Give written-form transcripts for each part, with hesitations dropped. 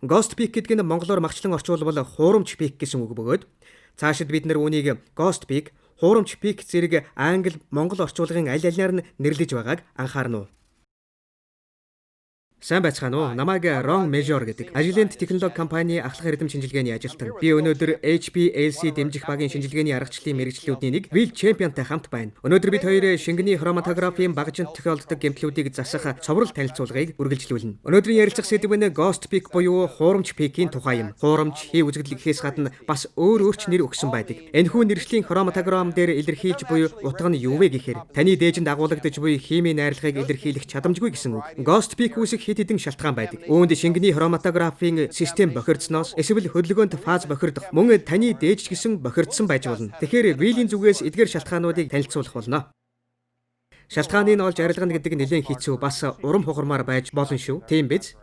Ghost peak гэдэг нь монголоор магчлан орчуулбал хуурамч peak гэсэн үг бөгөөд цаашид бид үүнийг ghost peak, хуурамч peak зэрэг англи, монгол орчуулгын аль алинаар нь нэрлэж байгааг анхаарна уу? Сайн байцгаана уу? Намайг Ron Major гэдэг ажиллуулах технологи компани ахлах эрдэм шинжилгээний ажилтан. Би өнөөдөр HPLC дэмжих багийн шинжилгээний аргачлалын мэргэжлүүдийн нэг Will Championтай хамт байна. Өнөөдөр бид хоёр шингэний хроматографийн багажинд тохиолддог гэмтлүүдийг засах цуврал танилцуулгыг үргэлжлүүлнэ. Өнөөдрийн ярилцах сэдэв нь Ghost peak буюу хуурамч peak-ийн тухай юм. Хуурамч хий үзэгдэл гэхээс гадна бас өөрч нэр өгсөн байдаг. Энэхүү нэршлийн хроматограф дээр илэрхийлж буй утга нь юу вэ гэхээр таны дээжинд агуулгадж буй химийн найрлагыг илэрхийлэх чадамжгүй гэсэн үг. Ghost peak үүсэх хэдэн шалтгаан байдаг. Үүнд шингэний хроматографийн систем бохирдсноос эсвэл хөдөлгөөнт фаз бохирдох мөн таны дээж гэсэн бохирдсан байж болно. Тэгэхээр Will-ийн зүгээс эдгээр шалтгаануудыг танилцуулах болно. Шалтгааныг олж арилгана гэдэг нь нэлээд хэцүү, бас урам хугармаар байж болно шүү. Тийм биз?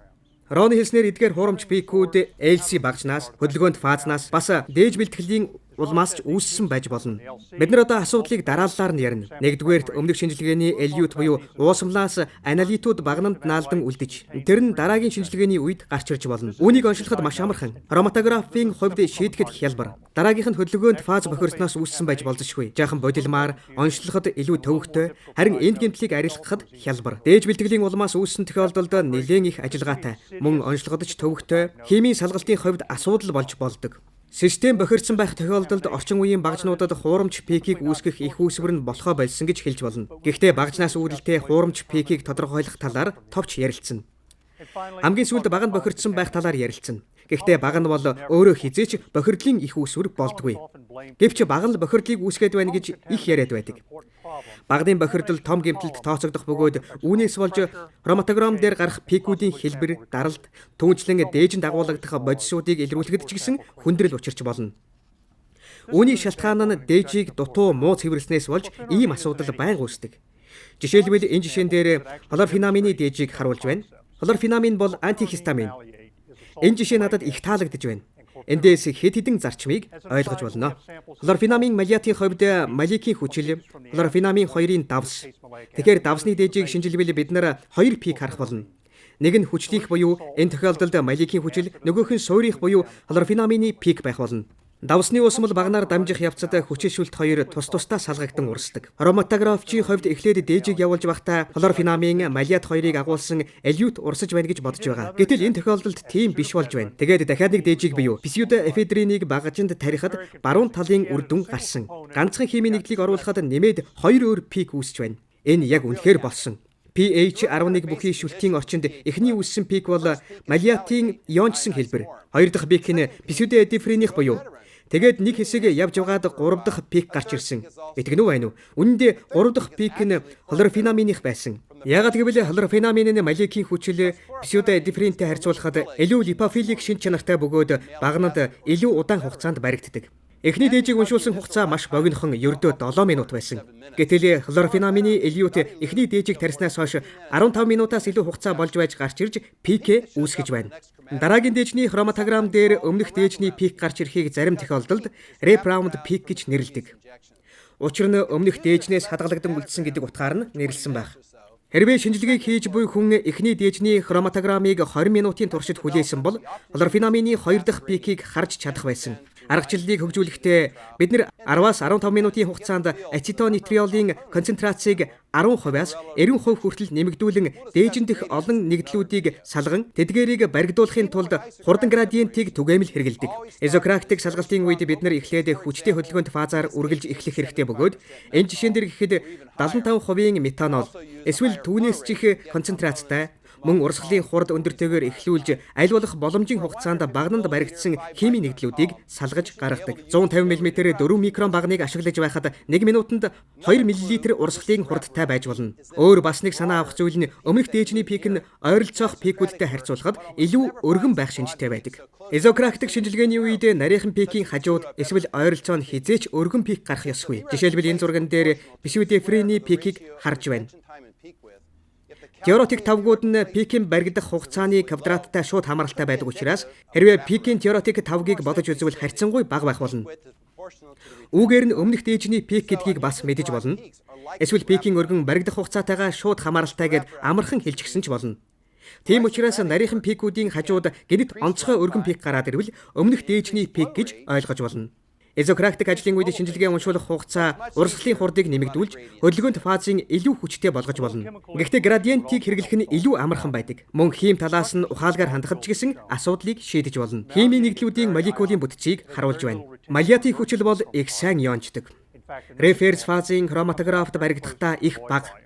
Ron хэлснээр эдгээр хуурамч пикүүд LC багжнаас, хөдөлгөөнт фазнаас бас дээж бэлтгэлийн улмаас ч үүссэн байж болно. Бид нар одоо асуудлыг дарааллаар нь ярина. Нэгдүгээрт өмнөх шинжилгээний эльют буюу уусамлаас аналитууд багнанд наалдан үлдэж, тэр нь дараагийн шинжилгээний үед гарч ирж болно. Үүнийг онцлоход маш амархан. Хроматографийн хувьд шийдэхэд хялбар. Дараагийнх нь хөдөлгөөнд фаз бохирсноос үүссэн байж болзошгүй. Жаахан бодилмаар, онцлоход илүү төвөгтэй, харин энд гэмтлийг арилгахад хялбар. Дээж бэлтгэлийн улмаас үүссэн тохиолдолд нэлээд их ажиллагаатай, мөн онцлоход ч төвөгтэй, химийн салгалтын хувьд асуудал болж болдог. Систем бохирдсан байх тохиолдолд орчин үеийн багжнуудад хуурамч пикийг үүсгэх их үүсвэр нь болохоо болсон гэж хэлж болно. Гэхдээ багжнаас үүдэлтэй хуурамч пикийг тодорхойлох талаар товч ярилцсан. Хамгийн сүүлд баг нь бохирдсан байх талаар ярилцсан. Гэхдээ баг нь бол өөрөө хизээч бохирдлын их үүсвэр болдгүй. Гэвч баг нь бохирдлыг үүсгээд байна гэж их яриад байдаг. Багны бохирдол том гэмтэлд тооцогдох бөгөөд үүнээс болж хроматограф дээр гарах пикүүдийн хэлбэр, даралт, түүнчлэн дээжинд агуулгадах бодисуудыг илрүүлэхэд ч гэсэн хүндрэл учирч болно. Үүний шалтгаан нь дээжийг дутуу муу цэвэрлснээс болж ийм асуудал байнга үүсдэг. Жишээлбэл энэ жишээн дээр хлорфенамины дээжийг харуулж байна. Хлорфенамин бол антихистамин. Энэ жишээ надад их таалагдж байна. Эндээс хэд хэдэн зарчмыг ойлгож болно. Хлорфенамин малиатын хувьд молекийн хүчил, хлорфенамин 2-ын давс. Тэгэхээр давсны дээжийг шинжилбэл бид нар 2 пик харах болно. Нэг нь хүчлийнх буюу энэ тохиолдолд молекийн хүчил, нөгөөх нь суурийнх буюу хлорфенамины пик байх болно. Давсны уусмал багнаар дамжих явцад хүчил шүлт 2 тус тусдаа салгагдан урсдаг. Хроматографчийн хувьд эхлээд дээжийг явуулж байхдаа хлорфенамин малиат 2-ыг агуулсан эльют урсаж байна гэж бодож байгаа. Гэтэл энэ тохиолдолд тийм биш болж байна. Тэгээд дахиад нэг дээжийг буюу псевдоэфедринийг багажинд тарихад баруун талын үр дүн гарсан. Ганцхан химийн нэгдлийг оруулахад нэмээд 2 өөр пик үүсэж байна. Энэ яг үнэхээр болсон. pH 11 бүхий шүлтийн орчинд эхний үүссэн пик бол малиатын иончсон хэлбэр. Хоёр дахь пик нь псевдоэдифриних буюу тэгээд нэг хэсэг явж байгаад 3 дахь пик гарч ирсэн. Итгэнүү байна уу? Үүнд 3 дахь пик нь хлорфенаминих байсан. Яагаад гэвэл хлорфенамин нь молекийн хүчил псевдоэдифринтэй харьцуулахад илүү липофилик шинж чанартай бөгөөд багнад илүү удаан хугацаанд баригддаг. Эхний дээжийг уншуулсан хугацаа маш богинохон ердөө 7 минут байсан. Гэтэл хлорфенамины эльют эхний дээжийг тарьснаас хойш 15 минутаас илүү хугацаа болж байж гарч ирж пик үүсгэж байна. Дараагийн дээжний хроматограф дээр өмнөх дээжний пик гарч ирэхийг зарим тохиолдолд ребраунд пик гэж нэрлэдэг. Учир нь өмнөх дээжнээс хадгалагдан үлдсэн гэдэг утгаар нь нэрлсэн байх. Хэрвээ шинжилгээг хийж буй хүн эхний дээжний хроматографыг 20 минутын туршид хүлээсэн бол хлорфенамины 2 дахь пикийг харж чадах байсан. Аргачлалыг хөгжүүлэхдээ бид нар 10-аас 15 минутын хугацаанд ацетонитриолын концентрацийг 10%-аас 90% хүртэл нэмэгдүүлэн дээжиндх олон нэгдлүүдийг салган тэдгээрийг баригдуулахын тулд хурдан градиентийг түгээмэл хэрэгэлдэг. Изокрактик салгалтын үед бид нар эхлээд хүчтэй хөдөлгөөнт фазаар үргэлж эхлэх хэрэгтэй бөгөөд энэ жишээн дээр гэхэд 75% метанол эсвэл түүнээс ч их концентрацтай мөн урсгалын хурд өндөртэйгээр эхлүүлж ажиллуулах боломжийн хугацаанд багнанд баригдсан химийн нэгдлүүдийг салгаж гаргадаг. 150 мм 4 микрон багныг ашиглаж байхад 1 минутанд 2 мл урсгалын хурдтай байж болно. Өөр бас нэг санаа авах зүйл нь өмнөх дээжний пик нь ойролцоох пикүүдтэй харьцуулахад илүү өргөн байх шинжтэй байдаг. Изокрактик шинжилгээний үед нарийнхан пикийн хажууд эсвэл ойролцоо нь хизээч өргөн пик гарах ёсгүй. Жишээлбэл энэ зурган дээр псевдоэфрины пикийг харж байна. Теоретик тавгууд нь пикийн баригдах хугацааны квадраттай шууд хамааралтай байдаг учраас хэрвээ пикийн теоретик тавгийг бодож үзвэл харьцангуй бага байх болно. Үүгээр нь өмнөх дээжний пик гэдгийг бас мэдэж болно. Эсвэл пикийн өргөн баригдах хугацаатайгаа шууд хамааралтай гэд амархан хэлчихсэн ч болно. Тийм учраас нарийнхан пикүүдийн хажууд гэнэт онцгой өргөн пик гараад ирвэл өмнөх дээжний пик гэж ойлгож болно. Изokraктик ажлын үед шинжилгээ уншуулах хугацаа урсгалын хурдыг нэмэгдүүлж хөдөлгөөнт фазын илүү хүчтэй болгож болно. Гэхдээ градиентийг хэрэглэх нь илүү амархан байдаг. Мөн хийм талаас нь ухаалгаар хандахад ч гэсэн асуудлыг шийдэж болно. Химийн нэгдлүүдийн молекулын бүтцийг харуулж байна. Маляатын хүчил бол их сайн иончдог. Референс фазын хроматографт баригдахдаа их бага.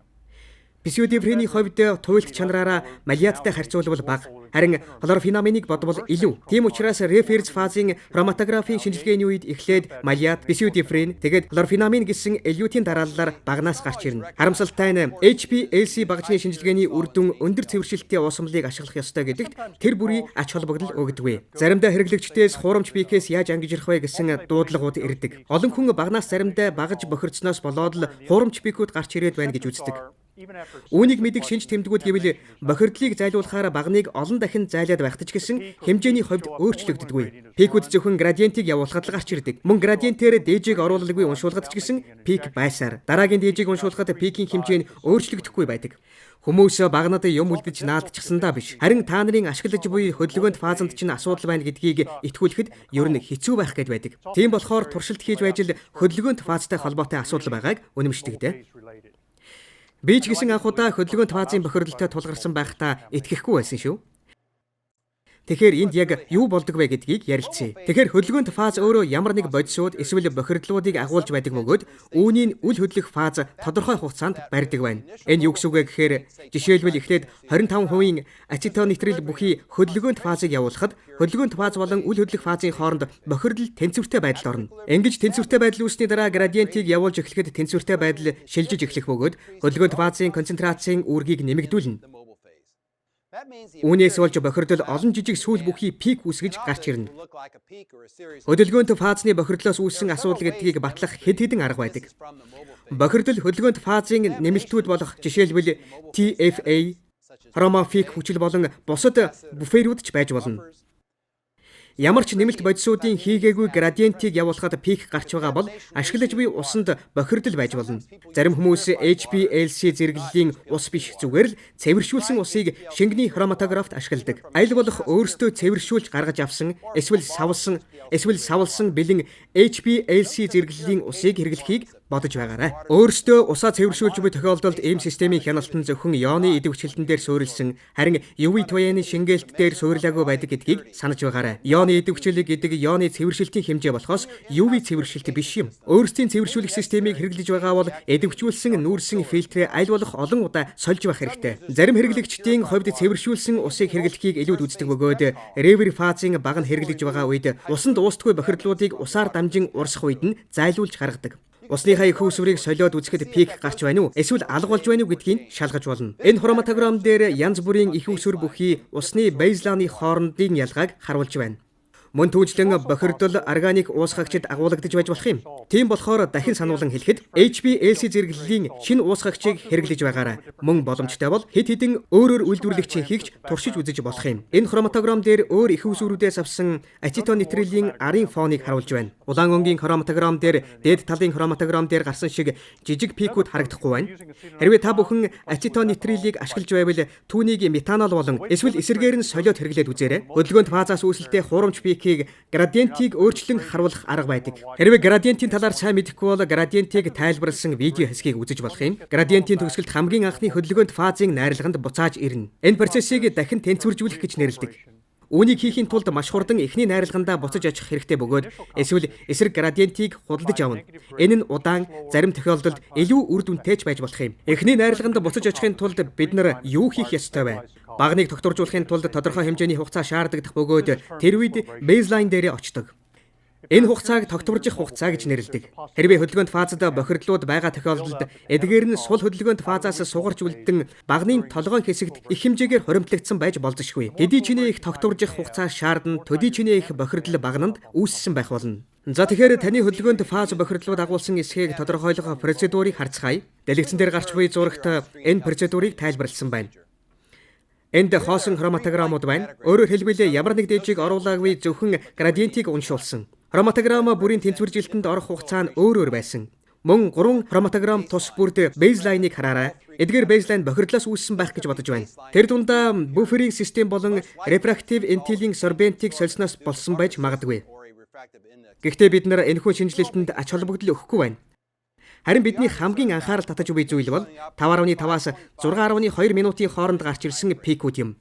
Псевдофрений хувьд туйлт чанараараа маляаттай харьцуулбал бага. Харин хлорофенаминыг бодвол илүү. Тийм учраас референс фазын хроматографийн шинжилгээний үед эхлээд маляат, псевдофрен, тэгээд хлорофенамин гэсэн элеютийн дарааллаар багнаас гарч ирнэ. Харамсалтай нь HPLC багжны шинжилгээний үр дүн өндөр цэвэршилттэй уусамлыг ашиглах ёстой гэдэгт тэр бүрий ач холбогдол өгдөггүй. Заримдаа хэрэглэгчдээс хуурамч пикээс яаж ангижрах вэ гэсэн дуудлагууд ирдэг. Олон хүн багнаас заримдаа багаж бохирцсноос болоод л хуурамч пикүүд гарч ирээд байна гэж үздэг. Үүнийг мэдих шинж тэмдгүүд гэвэл бохирдлыг зайлуулахаар багныг олон дахин зайлаад байхад ч гэсэн хэмжээний хувьд өөрчлөгддөггүй. Пикүүд зөвхөн градиентийг явуулахад л гарч ирдэг. Мөн градиентээр дээжийг оруулалгүй уншуулахад ч гэсэн пик байсаар. Дараагийн дээжийг уншуулахад пикийн хэмжээ нь өөрчлөгдөхгүй байдаг. Хүмүүс багнад юм үлдэж наадчихсандаа биш. Харин та нарын ашиглаж буй хөдөлгөөнт фазанд чинь асуудал байна гэдгийг итгүүлэхэд ер нь хэцүү байх гээд байдаг. Тийм болохоор туршилт хийж байж л хөдөлгөөнт фазтай холбоотой асуудал байгааг үнэмшдэг дээ. Би ч гэсэн анх удаа хөдөлгөөнт фазын бохирдолтой тулгарсан байхдаа итгэхгүй байсан шүү. Тэгэхээр энд яг юу болдог вэ гэдгийг ярилцъя. Тэгэхээр хөдөлгөөнт фаз өөрөө ямар нэг бодисууд эсвэл бохирдлуудыг агуулж байдаг бөгөөд үүнийг үл хөдлөх фаз тодорхой хугацаанд барьдаг байна. Энэ юу гэсэн үг вэ гэхээр жишээлбэл эхлээд 25% ацетонитрил бүхий хөдөлгөөнт фазыг явуулахад хөдөлгөөнт фаз болон үл хөдлөх фазын хооронд бохирдол тэнцвэртэй байдалд орно. Ингэж тэнцвэртэй байдал үүснээ дараа градиентийг явуулж эхлэхэд тэнцвэртэй байдал шилжиж эхлэх бөгөөд хөдөлгөөнт фазын концентрацийн үүргийг нэмэгдүүлнэ. Үүнээс болж бохирдол олон жижиг сүүл бүхий пик үүсгэж гарч ирнэ. Хөдөлгөөнт фазны бохирдлоос үүссэн асуудал гэдгийг батлах хэд хэдэн арга байдаг. Бохирдол хөдөлгөөнт фазын нэмэлтүүд болох жишээлбэл TFA, хромофик хүчил болон бусад буферүүд ч байж болно. Ямар ч нэмэлт бодисуудын хийгээгүй градиентийг явуулахад пик гарч байгаа бол ашиглаж буй усанд бохирдол байж болно. Зарим хүмүүс HPLC зэрэглэлийн ус биш зүгээр л цэвэршүүлсэн усыг шингэний хроматографт ашигладаг. Аль болох өөрсдөө цэвэршүүлж гаргаж авсан эсвэл савлсан бэлэн HPLC зэрэглэлийн усыг хэрэглэхийг бодож байгаарай. Өөрсдөө усаа цэвэршүүлж буй тохиолдолд ийм системийн хяналтан зөвхөн ионы идэвхжлэлтэн дээр суурилсан, харин UV туяаны шингээлт дээр суурилаагүй байдаг гэдгийг санаж байгаарай. Ионы идэвхжлэл гэдэг ионы цэвэршилтийн хэмжээ болохоос UV цэвэршилт биш юм. Өөрсдийн цэвэршүүлэх системийг хэрэглэж байгаа бол идэвхжүүлсэн нүүрсэн фильтрээ аль болох олон удаа сольж байх хэрэгтэй. Зарим хэрэглэгчдийн хувьд цэвэршүүлсэн усыг хэрэглэхийг илүүд үздэг бөгөөд ревер фазын баг нь хэрэглэж байгаа үед усанд уустгүй бохирдлуудыг усаар дамжин урсах үед нь зайлуулж гаргадаг. Усныхаа их усврыг солиод үзэхэд пик гарч байна уу? Эсвэл алга болж байна уу гэдгийг шалгаж болно. Энэ хроматограф дээр янз бүрийн их усвэр бүхий усны бейзлайны хоорондын ялгааг харуулж байна. Мөн түүнчлэн бохирдол органик уусгагчид агуулгадж байж болох юм. Тийм болохоор дахин сануулan хэлэхэд HPLC зэрэглэлийн шинэ уусгагчийг хэрэглэж байгаарай. Мөн боломжтой бол хэд хэдэн өөрөөр үйлдвэрлэгчийн хийгч туршиж үзэж болох юм. Энэ хроматограф дээр өөр их усврүүдээс авсан ацетонитрилийн арын фоныг харуулж байна. Улаан өнгийн хроматограф дээр дээд талын хроматограф дээр гарсан шиг жижиг пикүүд харагдахгүй байна. Хэрвээ та бүхэн ацетонитрилийг ашиглаж байвал түүнийг метанол болон эсвэл эсэргээр нь солиод хэрэглээд үзээрэй. Хөдөлгөөнт фазаас үүсэлтэй хуурамч градиентийг өөрчлөн харуулах арга байдаг. Хэрвээ градиентийн талаар сайн мэдэхгүй бол градиентийг тайлбарласан видео хэсгийг үзэж болох юм. Градиентийн төгсгөлд хамгийн анхны хөдөлгөөнт фазын найрлаганд буцааж ирнэ. Энэ процессыг дахин тэнцвэржүүлэх гэж нэрлэдэг. Үүнийг хийхийн тулд маш хурдан эхний найрлагандаа буцаж очих хэрэгтэй бөгөөд эсвэл эсрэг градиентийг худалдаж авна. Энэ нь удаан, зарим тохиолдолд илүү үр дүнтэй ч байж болох юм. Эхний найрлаганд буцаж очихын тулд бид нар юу хийх ёстой вэ? Багныг тогтворжуулахын тулд тодорхой хэмжээний хугацаа шаарддаг бөгөөд тэр үед бейзлайн дээр очдог. Энэ хугацааг тогтворжих хугацаа гэж нэрлэдэг. Хэрвээ хөдөлгөөнт фазад бохирдлууд байгаа тохиолдолд эдгээр нь сул хөдөлгөөнт фазаас сугарч үлдэн багны толгойн хэсэгт их хэмжээгээр хоримтлагдсан байж болзошгүй. Төдий чинээ их тогтворжих хугацаа шаардна, төдий чинээ их бохирдол багнанд үүссэн байх болно. За тэгэхээр таны хөдөлгөөнт фаз бохирдлууд агуулсан эсхийг тодорхойлох процедурыг харцгаая. Дэлгэцэн дээр гарч буй зурагт энэ процедурыг тайлбарласан байна. Энд хоосон хроматограмууд байна. Өөрөөр хэлбэл ямар нэг дээжийг оруулаагүй зөвхөн градиентийг уншуулсан. Хроматограм бүрийн тэнцвэржилтэнд орох хугацаа нь өөр байсан. Мөн 3 хроматограф тус бүрд бейзлайныг хараарай. Эдгээр бейзлайн бохирдлоос үүссэн байх гэж бодож байна. Тэр дундаа буферинг систем болон refractive intelling sorbent-ийг сольсноос болсон байж магадгүй. Гэхдээ бид нар энэхүү шинжилэлтэнд ач холбогдол өгөхгүй байна. Харин бидний хамгийн анхаарал татаж буй зүйл бол 5.5-аас 6.2 минутын хооронд гарч ирсэн пикүүд юм.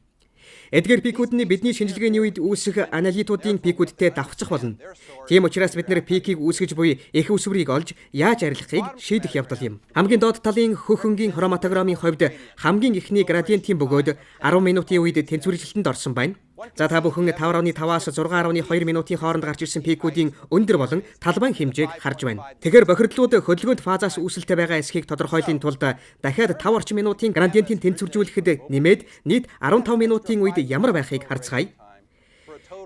Эдгээр пикүүд нь бидний шинжилгээний үед үүсэх аналитуудын пикүүдтэй давхцах болно. Тийм учраас бид нэр пикийг үүсгэж буй их үсвэрийг олж яаж арилгахыг шийдэх явдал юм. Хамгийн доод талын хөхөнгийн хроматографийн хувьд хамгийн ихний градиентийн бөгөөд 10 минутын үед тэнцвэржилтэнд орсон байна. За та бүхэн 5.5-аас 6.2 минутын хооронд гарч ирсэн пикүүдийн өндөр болон талбайн хэмжээг харж байна. Тэгэхээр бохирдлууд хөдөлгөөнд фазаас үүсэлтэй байгаа эсхийг тодорхойлохын тулд дахиад 5 орчим минутын градиентийг тэнцвэржүүлэхэд нэмээд нийт 15 минутын үед ямар байхыг харцгаая.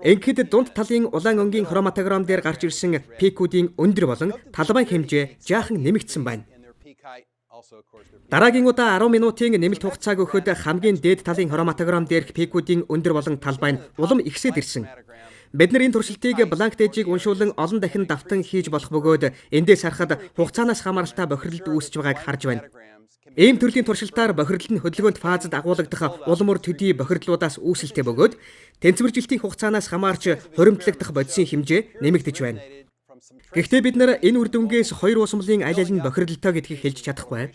Ингээд дунд талын улаан өнгийн хроматограф дээр гарч ирсэн пикүүдийн өндөр болон талбайн хэмжээ жаахан нэмэгдсэн байна. Дараагийн удаа 10 минутын нэмэлт хугацааг өгөхөд хамгийн дээд талын хроматограф дээрх пикүүдийн өндөр болон талбай нь улам ихсээд ирсэн. Бид нар энэ туршилтыг бланк дээжийг уншуулан олон дахин давтан хийж болох бөгөөд эндээс харахад хугацаанаас хамааралтай бохирдол үүсэж байгааг харж байна. Ийм төрлийн туршилтаар бохирдол нь хөдөлгөөнд фазад агуулгадах улам ур төдий бохирдлуудаас үүсэлтэй бөгөөд тэнцвэржилтийн хугацаанаас хамаарч хуримтлагдах бодисын хэмжээ нэмэгдэж байна. Гэхдээ бид нар энэ үр дүнгээс хоёр уусмлын аль аль нь бохирдолтой гэдгийг хэлж чадахгүй.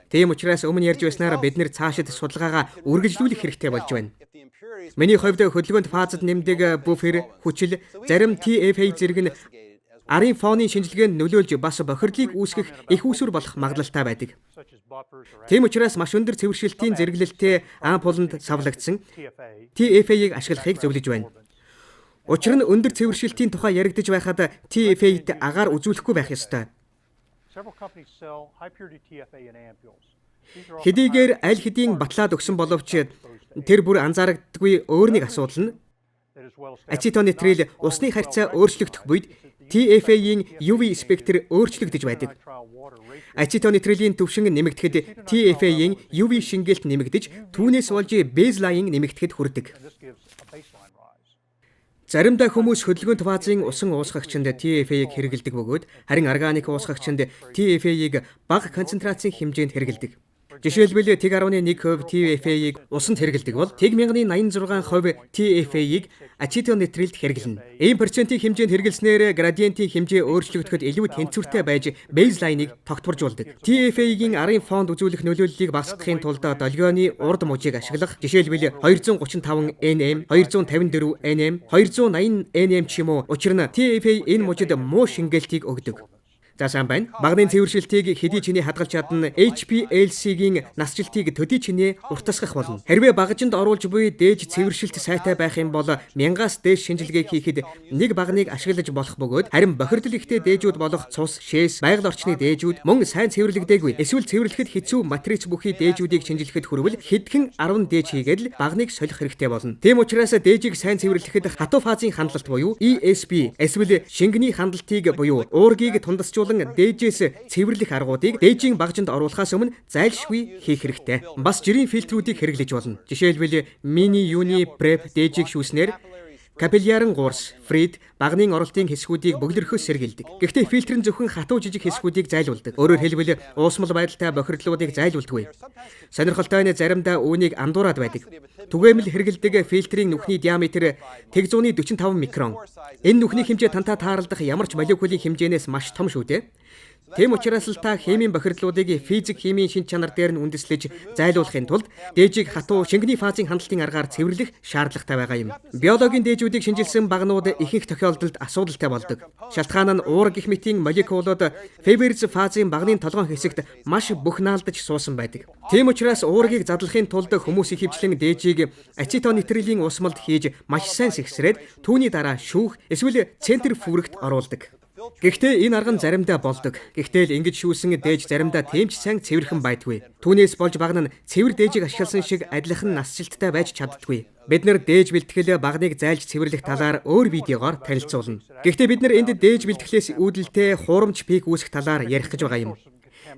Тийм учраас өмнө ярьж байснаар бид нэр цаашид судалгаагаа үргэлжлүүлэх хэрэгтэй болж байна. Миний хувьд хөдөлгөөнд фазад нэмдэг буфер, хүчил, зарим TFA зэрэг нь арын фоны шинжилгээнд нөлөөлж бас бохирдлыг үүсгэх их үүсвэр болох магадлалтай байдаг. Тийм учраас маш өндөр цэвэршилтийн зэрэглэлтэй ампуланд савлагдсан TFA-ийг ашиглахыг зөвлөж байна. Учир нь өндөр цэвэршилтийн тухай яригдж байхад TFA-д агаар үзүүлэхгүй байх ёстой. Хэдийгээр аль хэдийн батлаад өгсөн боловч тэр бүр анзаарагддаггүй өөр нэг асуудал нь ацетонитрил усны харьцаа өөрчлөгдөх үед TFA-ийн UV спектр өөрчлөгдөж байдаг. Ацетонитрилийн түвшин нэмэгдэхэд TFA-ийн UV шингээлт нэмэгдэж түүнээс болж бейзлайн нэмэгдэхэд хүрдэг. Заримдаа хүмүүс хөдөлгөөнд фазын усан уусгагчинд TFA-ийг хэрэгэлдэг бөгөөд харин органик уусгагчинд TFA-ийг бага концентрацийн хэмжээнд хэрэгэлдэг. Жишээлбэл тэг 11% TFA-ийг усанд хэрэгэлдэг бол тэг 1086% TFA-ийг ацетонитрилд хэрэглэнэ. Ийм процентын хэмжээнд хэрэглэснээр градиентийн хэмжээ өөрчлөгдөхөд илүү тэнцвэртэй байж бейзлайныг тогтворжуулдаг. TFA-ийн арын фонд үзүүлэх нөлөөллийг багасгахын тулд долгионы урд мужийг ашиглах, жишээлбэл 235 nm, 254 nm, 280 nm ч юм уу. Учир нь TFA энэ мужид муу шингээлтийг өгдөг. За сайн байна. Багны цэвэршилтийг хэдий чиний хадгалж чадна HPLC-гийн насжилтыг төдий чиний уртасгах болно. Хэрвээ багажинд оруулж буй дээж цэвэршилт сайтай байх юм бол 1000-аас дээш шинжилгээ хийхэд нэг багныг ашиглаж болох бөгөөд харин бохирдол ихтэй дээжүүд болох цус, шээс, байгаль орчны дээжүүд мөн сайн цэвэрлэгдээгүй. Эсвэл цэвэрлэхэд хэцүү матриц бүхий дээжүүдийг шинжилгэхэд хүрвэл хэдхэн 10 дээж хийгээд л багныг солих хэрэгтэй болно. Тийм учраас дээжийг сайн цэвэрлэхэд хатуу фазын хандлалт буюу ESP эсвэл шингэний хандлалтыг буюу уургийг тундасжуулах дээжээс цэвэрлэх аргуудыг дээжийн багажинд оруулахаас өмнө зайлшгүй хийх хэрэгтэй. Бас жирийн фильтрүүдийг хэрэглэж болно. Жишээлбэл мини юни преп дээжийг шүүснээр капиллярын гуурс, фрид, багны оролтын хэсгүүдийг бөглөрөхөөс сэргийлдэг. Гэхдээ фильтр нь зөвхөн хатуу жижиг хэсгүүдийг зайлуулдаг. Өөрөөр хэлбэл уусмал байдалтай бохирдлуудыг зайлуулдаггүй. Сонирхолтой нь заримдаа үүнийг андуураад байдаг. Түгээмэл хэрэгэлдэг фильтрийн нүхний диаметр 145 микрон. Энэ нүхний хэмжээ тантаа тааралдах ямар ч молекулын хэмжээнээс маш том шүү дээ. Тийм учраас л та химийн бохирдлуудыг физик химийн шин чанар дээр нь үндэслэж зайлуулахын тулд дээжийг хатуу шингэний фазын хандлтын аргаар цэвэрлэх шаардлагатай байгаа юм. Биологийн дээжүүдийг шинжилсэн багнууд ихэнх тохиолдолд асуудалтай болдог. Шалтгаан нь уур гэх мэтийн молекулууд Феберс фазын багны толгойн хэсэгт маш бүх наалдаж суусан байдаг. Тийм учраас уургийг задлахын тулд хүмүүс ихэвчлэн дээжийг ацетонитрилийн усмалд хийж маш сайн сэгсрээд түүний дараа шүүх эсвэл центрифугт оруулдаг. Гэхдээ энэ арга нь заримдаа болдог. Гэхдээ л ингэж шүүсэн дээж заримдаа тэмч сайн цэвэрхэн байдгүй. Түүнээс болж багна нь цэвэр дээжийг ашигласан шиг адилхан насжилттай байж чаддаггүй. Бид нар дээж бэлтгэл багныг зайлж цэвэрлэх талаар өөр видеогоор танилцуулна. Гэхдээ бид нар энд дээж бэлтгэлээс үүдэлтэй хуурамч пик үүсэх талаар ярих гэж байгаа юм.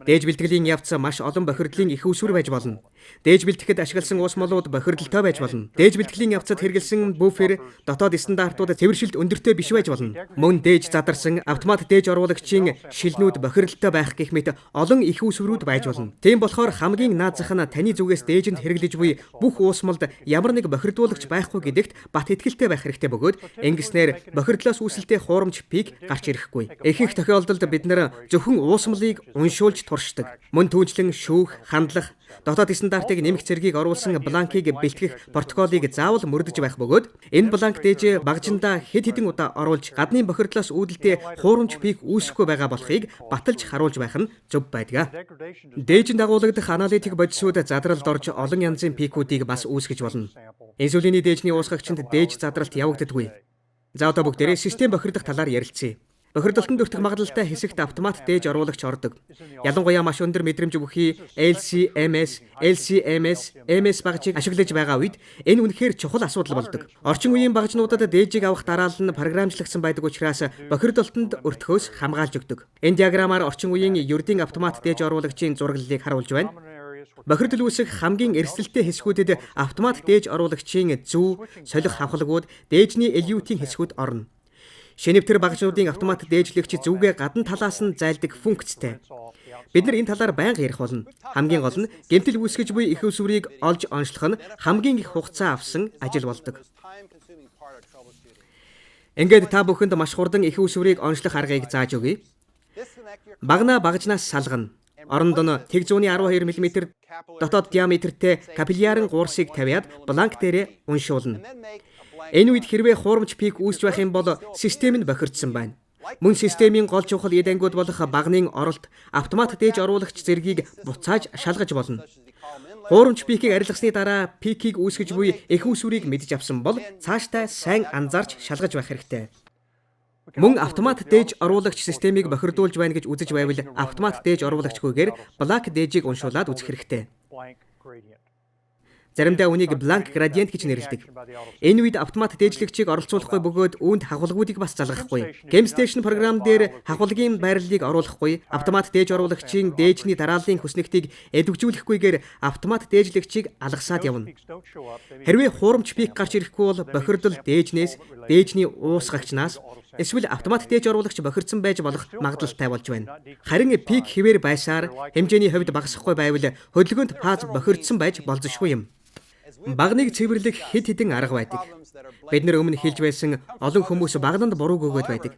Дээж бэлтгэлийн явц маш олон бохирдлын их үүсвэр байж болно. Дээж бэлтгэхэд ашигласан уус молууд бохирдолтой байж болно. Дээж бэлтгэлийн явцад хэрэглэсэн буфер дотоод стандартууд цэвэршилт өндөртэй биш байж болно. Мөн дээж задарсан автомат дээж оруулагчийн шилнүүд бохирдолтой байх гэх мэт олон их үүсвэрүүд байж болно. Тийм болохоор хамгийн наад зах нь таны зүгээс дээжинд хэрэглэж буй бүх уус молд ямар нэг бохирдуулагч байхгүй гэдэгт бат итгэлтэй байх хэрэгтэй бөгөөд ингэснээр бохирдлоос үүсэлтэй хуурамч пик гарч ирэхгүй. Ихэнх тохиолдолд бид нар зөвхөн уус молыг уншуулж туршдаг. Мөн түүнчлэн шүүх, хандлах, дотоод стандартыг нэмэх зэргийг оруулсан бланкийг бэлтгэх протоколыг заавал мөрдөж байх бөгөөд энэ бланк дээж багжиндаа хэд хэдэн удаа оруулж гадны бохирдлоос үүдэлтэй хуурамч пик үүсэхгүй байгаа болохыг баталж харуулж байх нь зөв байдаг. Дээжинд дагуулагдах аналитик бодисууд задралд орж олон янзын пикүүдийг бас үүсгэж болно. Инсулиний дээжний уусгагчинд дээж задралт явагддаггүй. За одоо бүгдээрээ систем бохирдох талаар ярилцъя. Бохирдолтод өртөх магадлалтай хэсэгт автомат дээж оруулагч ордог. Ялангуяа маш өндөр мэдрэмж бүхий LCMS, MS багжийг ашиглаж байгаа үед энэ үнэхээр чухал асуудал болдог. Орчин үеийн багжнуудад дээжийг авах дараалал нь програмчлагдсан байдаг учраас бохирдолтод өртөхөөс хамгаалж өгдөг. Энэ диаграмаар орчин үеийн ердийн автомат дээж оруулагчийн зураглалыг харуулж байна. Бохирдол үүсэх хамгийн эрсдэлтэй хэсгүүдэд автомат дээж оруулагчийн зүү, солих хавхлагууд, дээжний LUT-ийн хэсгүүд орно. Шинэвтер багжнуудын автомат дээжлэгч зүгээ гадна талаас нь зайлдаг функцтэй. Бид нар энэ талаар байнга ярих болно. Хамгийн гол нь гэмтэл үүсгэж буй их усврыг олж онцлох нь хамгийн их хугацаа авсан ажил болдог. Ингээд та бүхэнд маш хурдан их усврыг онцлох аргыг зааж өгье. Багнаа багжнаас салгана. Оронд нь тэг 112 мм дотоод диаметртэй капиллярын гуурсыг тавиад бланк дээрээ уншуулна. Энэ үед хэрвээ хуурамч пик үүсч байх юм бол систем нь бохирдсон байна. Мөн системийн гол чухал эд ангиуд болох багны оролт автомат дээж оруулагч зэргийг буцааж шалгаж болно. Хуурамч пикийг арилгасны дараа пикийг үүсгэж буй их үүсврийг мэдж авсан бол цаашдаа сайн анзаарч шалгаж байх хэрэгтэй. Мөн автомат дээж оруулагч системийг бохирдуулж байна гэж үзэж байвал автомат дээж оруулагчгүйгээр бланк дээжийг уншуулад үзэх хэрэгтэй. Заримдаа үнийг бланк градиент гэж нэрлэдэг. Энэ үед автомат дээжлэгчийг оролцуулахгүй бөгөөд үүнд хавхлагуудыг бас залгахгүй. Геймстейшн програм дээр хавхлагын байрлалыг оруулахгүй, автомат дээж оруулагчийн дээжний дарааллын хүснэгтийг эдвжүүлэхгүйгээр автомат дээжлэгчийг алгасаад явна. Хэрвээ хуурамч пик гарч ирэхгүй бол бохирдол дээжнээс, дээжний уусгагчнаас эсвэл автомат дээж оруулагч бохирдсон байж болох магадлалтай болж байна. Харин пик хэвээр байсаар хэмжээний хувьд багасахгүй байвал хөдөлгөөнт фаз бохирдсон байж болзошгүй юм. Багныг цэвэрлэх хэд хэдэн арга байдаг. Бид нар өмнө хэлж байсан олон хүмүүс багнанд бурууг өгөөд байдаг.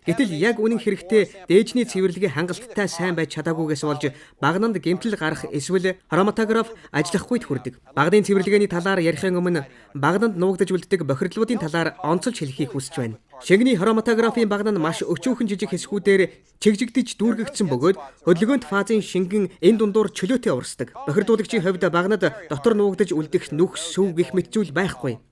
Гэтэл яг үнэн хэрэгтээ дээжний цэвэрлэгийн хангалттай сайн байж чадаагүйгээс болж багнанд гэмтэл гарах эсвэл хроматографи ажиллахгүйд хүрдэг. Багны цэвэрлэгээний талаар ярихын өмнө багнанд нуугдаж үлддэг бохирдлуудын талаар онцолж хэлхийг хүсэж байна. Шингэний хроматографийн багн нь маш өчүүхэн жижиг хэсгүүдээр чигжигдэж дүүргэгдсэн бөгөөд хөдөлгөөнт фазын шингэн энэ дундуур чөлөөтэй урсдаг. Бохирдуулагчийн хувьд багнад дотор нуугдаж үлдэх нүх сүв гэх мэт зүйл байхгүй.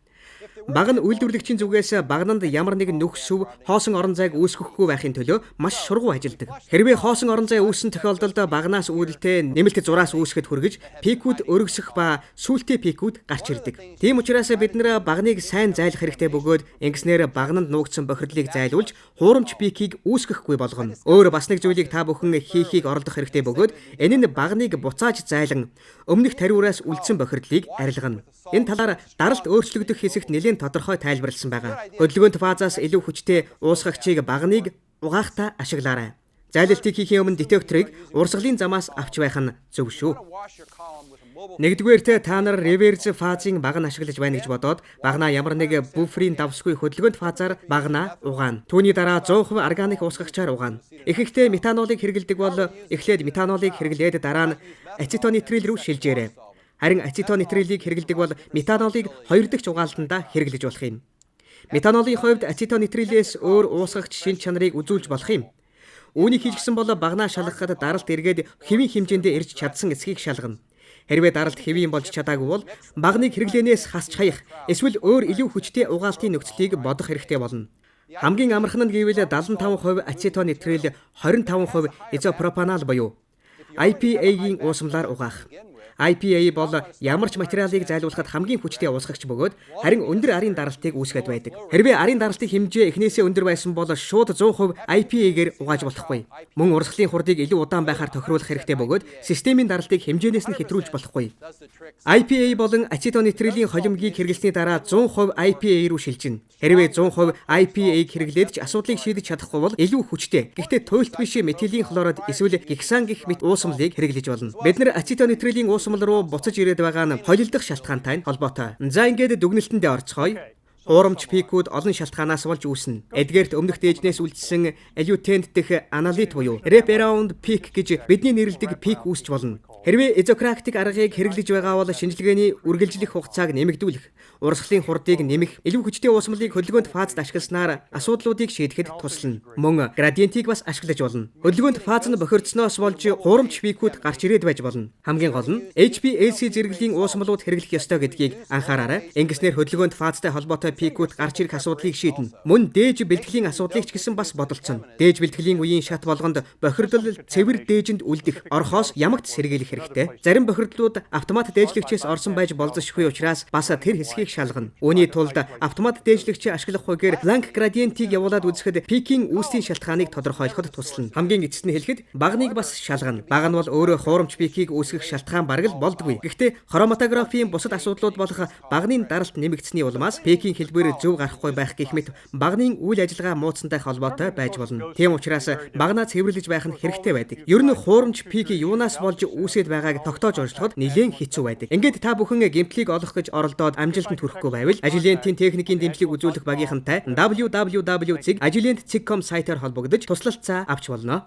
Баг нь үйлдвэрлэгчийн зүгээс багнанд ямар нэгэн нүх сүв, хоосон орон зайг үүсгэхгүй байхын төлөө маш шургуу ажилдаг. Хэрвээ хоосон орон зай үүссэн тохиолдолд багнаас үүдэлтэй нэмэлт зураас үүсгэхэд хүргэж пикүүд өргөсөх ба сүүлтэй пикүүд гарч ирдэг. Тийм учраас бид нэр багныг сайн зайлах хэрэгтэй бөгөөд ингэснээр багнанд нуугдсан бохирдлыг зайлуулж хуурамч пикийг үүсгэхгүй болгоно. Өөр бас нэг зүйлийг та бүхэн хийхийг оролдох хэрэгтэй бөгөөд энэ нь багныг буцааж зайлан өмнөх тариураас үлдсэн бохирдлыг арилгана. Энэ талаар даралт өөрчлөгдөх хэсэгт нэлээд тодорхой тайлбарлсан байгаа. Хөдөлгөөнт фазаас илүү хүчтэй уусгагчийг багныг угаахтаа ашиглаарай. Зайлалтыг хийхийн өмнө детекторыг урсгалын замаас авч байх нь зөв шүү. Нэгдүгээрт та нар реверс фазын баг нь ашиглаж байна гэж бодоод багнаа ямар нэг буферийн давсгүй хөдөлгөөнт фазаар багнаа угаана. Түүний дараа 100% органик уусгагчаар угаана. Ихэнхдээ метанолыг хэрэглэдэг бол эхлээд метанолыг хэрэглээд дараа нь ацетонитрил рүү шилжээрэй. Харин ацетонитрилийг хэрэглэдэг бол метанолыг 2 дахь угаалтандаа хэрэглэж болох юм. Метанолын хувьд ацетонитрилээс өөр уусгагч шинж чанарыг үзүүлж болох юм. Үүнийг хийжсэн бол багнаа шалгахад даралт эргээд хэвийн хэмжээндээ ирж чадсан эсхийг шалгана. Хэрвээ даралт хэвийн болж чадаагүй бол багныг хэрэглэнээс хасч хаях эсвэл өөр илүү хүчтэй угаалтын нөхцөлийг бодох хэрэгтэй болно. Хамгийн амархан нь гэвэл 75% ацетонитрил, 25% изопропанол буюу IPA-гийн уусамлаар угаах. IPA бол ямар ч материалыг зайлуулахад хамгийн хүчтэй уусгагч бөгөөд харин өндөр арын даралтыг үүсгээд байдаг. Хэрвээ арын даралтын хэмжээ эхнээсээ өндөр байсан бол шууд 100% IPA-гээр угааж болохгүй. Мөн урсгалын хурдыг илүү удаан байхаар тохируулах хэрэгтэй бөгөөд системийн даралтыг хэмжээнээс нь хэтрүүлж болохгүй. IPA болон ацетонитрилийн холимгийг хэрэглэсний дараа 100% IPA руу шилжинэ. Хэрвээ 100% IPA-г хэрэглээд ч асуудлыг шийдэж чадахгүй бол илүү хүчтэй. Гэхдээ туйлт биш метилийн хлорид эсвэл гексан гэх мэт уусамлыг хэрэглэж болно. Бид нар ацетонитрилийн уусамл руу буцаж ирээд байгаа нь холилдох шалтгаантай холбоотой. За ингээд дүгнэлтэндээ орцгоё. Хуурамч пикүүд олон шалтгаанаас болж үүснэ. Эдгээрт өмнөх дээжнээс үлдсэн элютент дэх аналит буюу wrap around peak гэж бидний нэрлэдэг пик үүсч болно. Хэрвээ изokraктик аргыг хэрэглэж байгаа бол шинжилгээний үргэлжлэх хугацааг нэмэгдүүлэх, урсгалын хурдыг нэмэх, илүү хүчтэй уусмлыг хөдөлгөөнт фазд ашигласнаар асуудлуудыг шийдэхэд туслана. Мөн градиентийг бас ашиглаж болно. Хөдөлгөөнт фаз нь бохирдсноос болж хуурамч пикүүд гарч ирээд байж болно. Хамгийн гол нь HPLC зэрэглэлийн уусмлууд хэрэглэх ёстой гэдгийг анхаараарай. Ингэснээр хөдөлгөөнт фазтай холбоотой пикүүд гарч ирэх асуудлыг шийднэ. Мөн дээж бэлтгэлийн асуудлыг ч гэсэн бас бодолцоно. Дээж бэлтгэлийн үеийн шат болгонд бохирдол цэвэр дээжинд үлдэх, орхоос ямагт сэргийлэх хэрэгтэй. Зарим бохирдлууд автомат дээжлэгчээс орсон байж болзошгүй учраас бас тэр хэсгийг шалгана. Үүний тулд автомат дээжлэгч ашиглах үгээр Planck градиентийг явуулаад үзэхэд пикийн үүслийн шалтгааныг тодорхойлоход туслана. Хамгийн эцэст нь хэлэхэд багныг бас шалгана. Баг нь бол өөрөө хуурамч пикийг үүсгэх шалтгаан бараг л болдгүй. Гэхдээ хроматографийн бусад асуудлууд болох багны даралт нэмэгдсэний улмаас пикийн хэлбэр зөв гарахгүй байх гэх мэт багны үйл ажиллагаа мууцсантай холбоотой байж болно. Тийм учраас багнаа цэвэрлэж байх нь хэрэгтэй байдаг. Ер нь хуурамч пик юунаас болж үүсээд байгааг тогтоож уншлахад нэлээд хэцүү байдаг. Ингээд та бүхэн гэмтлийг олох гэж оролдоод амжилтанд хүрэхгүй байвал ажиллентийн техникийн дэмжлэг үзүүлэх багийнхантай www.ajilent.com сайтаар холбогдож туслалцаа авч болно.